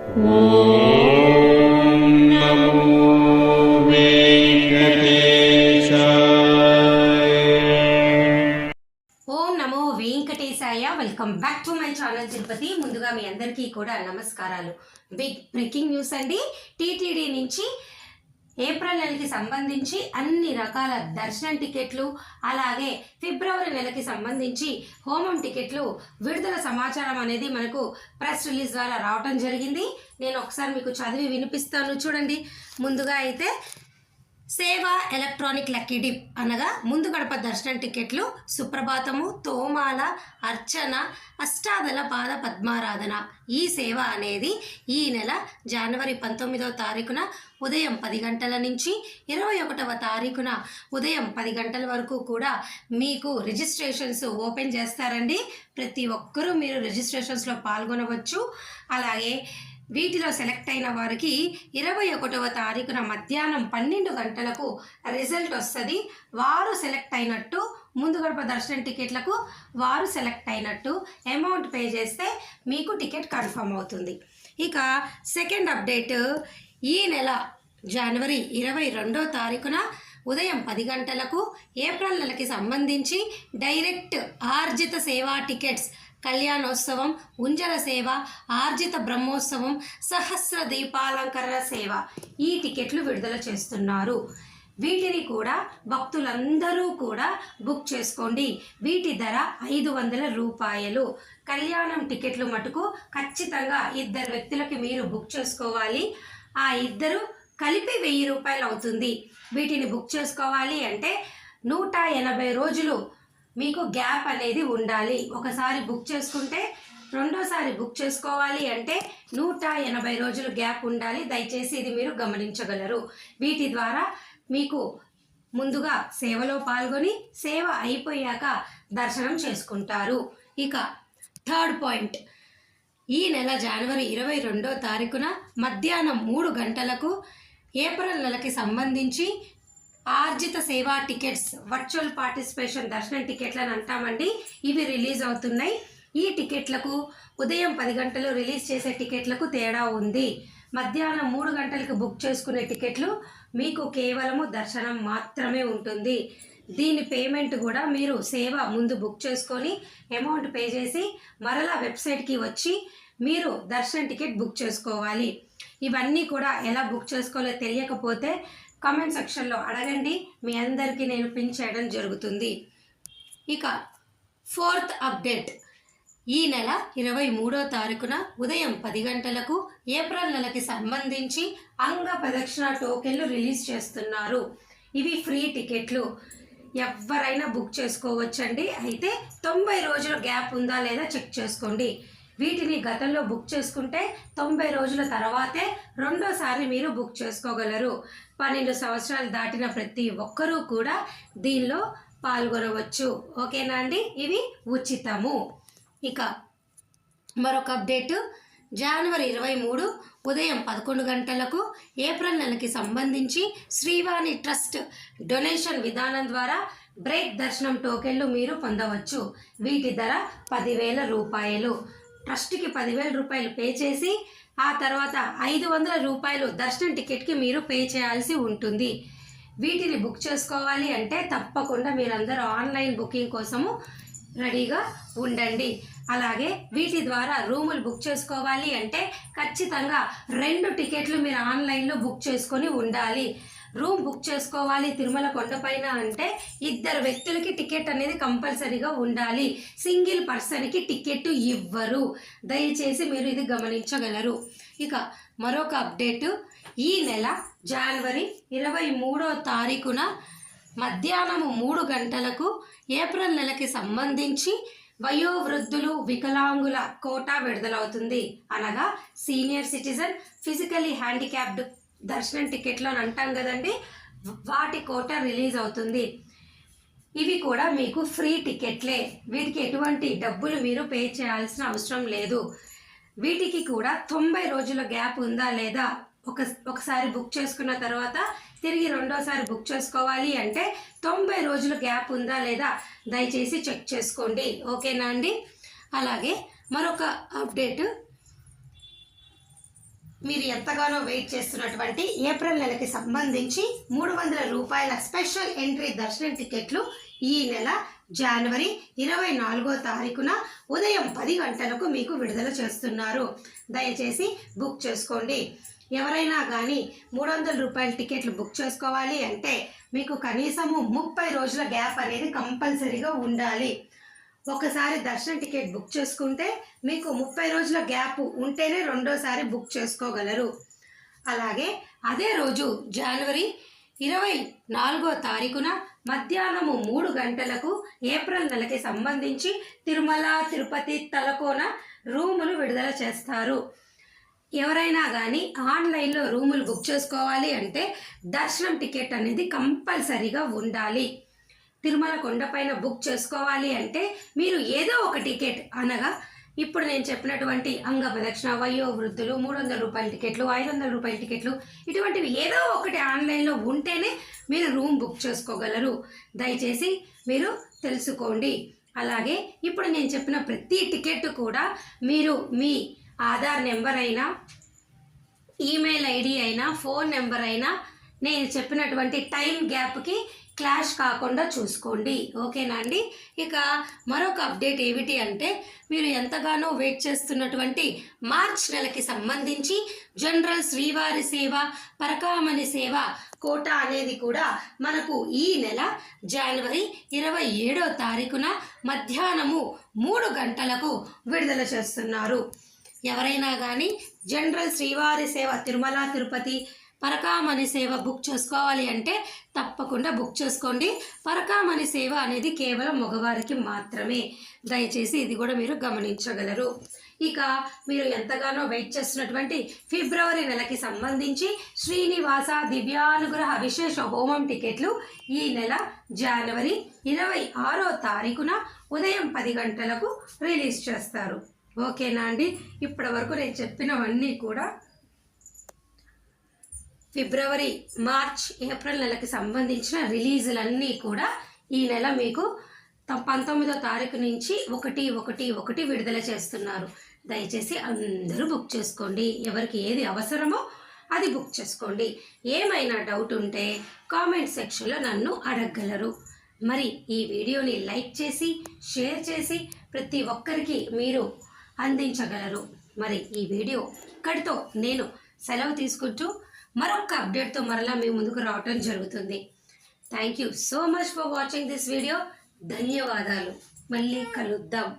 Welcome back to my channel Tirupati. ముందుగా మీ అందరికీ కూడా నమస్కారాలు. బిగ్ బ్రేకింగ్ న్యూస్ అండి. టీటీడీ నుంచి ఏప్రిల్ నెలకి సంబంధించి అన్ని రకాల దర్శనం టికెట్లు, అలాగే ఫిబ్రవరి నెలకి సంబంధించి హోమం టికెట్లు విడుదల సమాచారం అనేది మనకు ప్రెస్ రిలీజ్ ద్వారా రావటం జరిగింది. నేను ఒకసారి మీకు చదివి వినిపిస్తాను, చూడండి. ముందుగా అయితే సేవా ఎలక్ట్రానిక్ లక్కీ డిప్ అనగా ముందు గడప దర్శనం టికెట్లు సుప్రభాతము, తోమాల, అర్చన, అష్టాదల పాద పద్మారాధన. ఈ సేవ అనేది ఈ నెల జనవరి 19వ తారీఖున ఉదయం 10 గంటల నుంచి 21వ తారీఖున ఉదయం 10 గంటల వరకు కూడా మీకు రిజిస్ట్రేషన్స్ ఓపెన్ చేస్తారండి. ప్రతి ఒక్కరూ మీరు రిజిస్ట్రేషన్స్లో పాల్గొనవచ్చు. అలాగే వీటిలో సెలెక్ట్ అయిన వారికి 21వ తారీఖున మధ్యాహ్నం 12 గంటలకు రిజల్ట్ వస్తుంది. వారు సెలెక్ట్ అయినట్టు, ముందు గడప దర్శనం టికెట్లకు వారు సెలెక్ట్ అయినట్టు అమౌంట్ పే చేస్తే మీకు టికెట్ కన్ఫర్మ్ అవుతుంది. ఇక సెకండ్ అప్డేట్, ఈ నెల జనవరి 22వ తారీఖున ఉదయం 10 గంటలకు ఏప్రిల్ నెలకి సంబంధించి డైరెక్ట్ ఆర్జిత సేవా టికెట్స్, కళ్యాణోత్సవం, ఉంజల సేవ, ఆర్జిత బ్రహ్మోత్సవం, సహస్ర దీపాలంకరణ సేవ ఈ టికెట్లు విడుదల చేస్తున్నారు. వీటిని కూడా భక్తులందరూ కూడా బుక్ చేసుకోండి. వీటి ధర 500 రూపాయలు. కళ్యాణం టికెట్లు మటుకు ఖచ్చితంగా 2 వ్యక్తులకి మీరు బుక్ చేసుకోవాలి. ఆ ఇద్దరు కలిపి 1000 రూపాయలు అవుతుంది. వీటిని బుక్ చేసుకోవాలి అంటే 180 రోజులు మీకు గ్యాప్ అనేది ఉండాలి. ఒకసారి బుక్ చేసుకుంటే రెండోసారి బుక్ చేసుకోవాలి అంటే 180 రోజులు గ్యాప్ ఉండాలి. దయచేసి ఇది మీరు గమనించగలరు. వీటి ద్వారా మీకు ముందుగా సేవలో పాల్గొని సేవ అయిపోయాక దర్శనం చేసుకుంటారు. ఇక థర్డ్ పాయింట్, ఈ నెల జనవరి 22వ తారీఖున మధ్యాహ్నం 3 గంటలకు ఏప్రిల్ నెలకి సంబంధించి ఆర్జిత సేవా టికెట్స్, వర్చువల్ పార్టిసిపేషన్ దర్శనం టికెట్లు అని అంటామండి, ఇవి రిలీజ్ అవుతున్నాయి. ఈ టికెట్లకు ఉదయం 10 గంటలు రిలీజ్ చేసే టికెట్లకు తేడా ఉంది. మధ్యాహ్నం 3 గంటలకు బుక్ చేసుకునే టికెట్లు మీకు కేవలము దర్శనం మాత్రమే ఉంటుంది. దీని పేమెంట్ కూడా మీరు సేవ ముందు బుక్ చేసుకొని అమౌంట్ పే చేసి మరలా వెబ్సైట్కి వచ్చి మీరు దర్శనం టికెట్ బుక్ చేసుకోవాలి. ఇవన్నీ కూడా ఎలా బుక్ చేసుకోవాలో తెలియకపోతే కామెంట్ సెక్షన్లో అడగండి, మీ అందరికీ నేను పిన్ చేయడం జరుగుతుంది. ఇక ఫోర్త్ అప్డేట్, ఈ నెల 23వ తారీఖున ఉదయం 10 గంటలకు ఏప్రిల్ నెలకి సంబంధించి అంగ ప్రదక్షిణ టోకెన్లు రిలీజ్ చేస్తున్నారు. ఇవి ఫ్రీ టికెట్లు, ఎవరైనా బుక్ చేసుకోవచ్చండి. అయితే 90 రోజుల గ్యాప్ ఉందా లేదా చెక్ చేసుకోండి. వీటిని గతంలో బుక్ చేసుకుంటే 90 రోజుల తర్వాతే రెండోసారి మీరు బుక్ చేసుకోగలరు. 12 సంవత్సరాలు దాటిన ప్రతి ఒక్కరూ కూడా దీనిలో పాల్గొనవచ్చు. ఓకేనా అండి? ఇవి ఉచితము. ఇక మరొక అప్డేట్, జనవరి 23 ఉదయం 11 గంటలకు ఏప్రిల్ నెలకి సంబంధించి శ్రీవాణి ట్రస్ట్ డొనేషన్ విధానం ద్వారా బ్రేక్ దర్శనం టోకెన్లు మీరు పొందవచ్చు. వీటి ధర 10,000 రూపాయలు. ట్రస్ట్కి 10,000 రూపాయలు పే చేసి ఆ తర్వాత 500 రూపాయలు దర్శనం టికెట్కి మీరు పే చేయాల్సి ఉంటుంది. వీటిని బుక్ చేసుకోవాలి అంటే తప్పకుండా మీరందరూ ఆన్లైన్ బుకింగ్ కోసము రెడీగా ఉండండి. అలాగే వీటి ద్వారా రూములు బుక్ చేసుకోవాలి అంటే ఖచ్చితంగా 2 టికెట్లు మీరు ఆన్లైన్లో బుక్ చేసుకొని ఉండాలి. రూమ్ బుక్ చేసుకోవాలి తిరుమల కొండపైన అంటే 2 వ్యక్తులకి టికెట్ అనేది కంపల్సరీగా ఉండాలి. సింగిల్ పర్సన్కి టికెట్ ఇవ్వరు. దయచేసి మీరు ఇది గమనించగలరు. ఇక మరొక అప్డేట్, ఈ నెల జనవరి 23వ తారీఖున మధ్యాహ్నం 3 గంటలకు ఏప్రిల్ నెలకి సంబంధించి వయోవృద్ధులు, వికలాంగుల కోటా విడుదలవుతుంది. అనగా సీనియర్ సిటిజన్, ఫిజికలీ హ్యాండిక్యాప్డ్ దర్శనం టికెట్లు అని అంటాం కదండి, వాటి కోటా రిలీజ్ అవుతుంది. ఇవి కూడా మీకు ఫ్రీ టికెట్లే. వీటికి ఎటువంటి డబ్బులు మీరు పే చేయాల్సిన అవసరం లేదు. వీటికి కూడా 90 రోజుల గ్యాప్ ఉందా లేదా, ఒకసారి బుక్ చేసుకున్న తర్వాత తిరిగి రెండోసారి బుక్ చేసుకోవాలి అంటే 90 రోజుల గ్యాప్ ఉందా లేదా దయచేసి చెక్ చేసుకోండి. ఓకేనా అండి? అలాగే మరొక అప్డేట్, మీరు ఎంతగానో వెయిట్ చేస్తున్నటువంటి ఏప్రిల్ నెలకి సంబంధించి 300 రూపాయల స్పెషల్ ఎంట్రీ దర్శనం టికెట్లు ఈ నెల జనవరి 24వ తారీఖున ఉదయం 10 గంటలకు మీకు విడుదల చేస్తున్నారు. దయచేసి బుక్ చేసుకోండి. ఎవరైనా కానీ 300 రూపాయల టికెట్లు బుక్ చేసుకోవాలి అంటే మీకు కనీసము 30 రోజుల గ్యాప్ అనేది కంపల్సరీగా ఉండాలి. ఒకసారి దర్శనం టికెట్ బుక్ చేసుకుంటే మీకు 30 రోజుల గ్యాప్ ఉంటేనే రెండోసారి బుక్ చేసుకోగలరు. అలాగే అదే రోజు జనవరి 24వ తారీఖున మధ్యాహ్నము 3 గంటలకు ఏప్రిల్ నెలకి సంబంధించి తిరుమల, తిరుపతి, తలకోన రూములు విడుదల చేస్తారు. ఎవరైనా కానీ ఆన్లైన్లో రూములు బుక్ చేసుకోవాలి అంటే దర్శనం టికెట్ అనేది కంపల్సరీగా ఉండాలి. తిరుమల కొండపైన బుక్ చేసుకోవాలి అంటే మీరు ఏదో ఒక టికెట్ అనగా ఇప్పుడు నేను చెప్పినటువంటి అంగ ప్రదక్షిణ, వయో వృద్ధులు, 300 రూపాయల టికెట్లు, 500 రూపాయల టికెట్లు, ఇటువంటివి ఏదో ఒకటి ఆన్లైన్లో ఉంటేనే మీరు రూమ్ బుక్ చేసుకోగలరు. దయచేసి మీరు తెలుసుకోండి. అలాగే ఇప్పుడు నేను చెప్పిన ప్రతి టికెట్ కూడా మీరు మీ ఆధార్ నెంబర్ అయినా, ఈమెయిల్ ఐడి అయినా, ఫోన్ నెంబర్ అయినా నేను చెప్పినటువంటి టైం గ్యాప్కి క్లాష్ కాకుండా చూసుకోండి. ఓకేనా అండి? ఇక మరొక అప్డేట్ ఏమిటి అంటే మీరు ఎంతగానో వెయిట్ చేస్తున్నటువంటి మార్చ్ నెలకి సంబంధించి జనరల్ శ్రీవారి సేవ, పరకామణి సేవ కోటా అనేది కూడా మనకు ఈ నెల జనవరి 27వ తారీఖున మధ్యాహ్నము 3 గంటలకు విడుదల చేస్తున్నారు. ఎవరైనా కానీ జనరల్ శ్రీవారి సేవ తిరుమల, తిరుపతి, పరకామణి సేవ బుక్ చేసుకోవాలి అంటే తప్పకుండా బుక్ చేసుకోండి. పరకామణి సేవ అనేది కేవలం మగవారికి మాత్రమే. దయచేసి ఇది కూడా మీరు గమనించగలరు. ఇక మీరు ఎంతగానో వెయిట్ చేస్తున్నటువంటి ఫిబ్రవరి నెలకి సంబంధించి శ్రీనివాస దివ్యానుగ్రహ విశేష హోమం టికెట్లు ఈ నెల జనవరి 26వ తారీఖున ఉదయం 10 గంటలకు రిలీజ్ చేస్తారు. ఓకేనా అండి? ఇప్పటి వరకు నేను చెప్పినవన్నీ కూడా ఫిబ్రవరి, మార్చ్, ఏప్రిల్ నెలకి సంబంధించిన రిలీజులన్నీ కూడా ఈ నెల మీకు 19వ తారీఖు నుంచి 1/1/1 విడుదల చేస్తున్నారు. దయచేసి అందరూ బుక్ చేసుకోండి. ఎవరికి ఏది అవసరమో అది బుక్ చేసుకోండి. ఏమైనా డౌట్ ఉంటే కామెంట్ సెక్షన్లో నన్ను అడగగలరు. మరి ఈ వీడియోని లైక్ చేసి, షేర్ చేసి ప్రతి ఒక్కరికి మీరు అందించగలరు. మరి ఈ వీడియో ఇక్కడితో నేను సెలవు తీసుకుంటూ మరొక అప్డేట్తో మరలా మీ ముందుకు రావటం జరుగుతుంది. Thank you so much for watching this video. ధన్యవాదాలు. మళ్ళీ కలుద్దాం.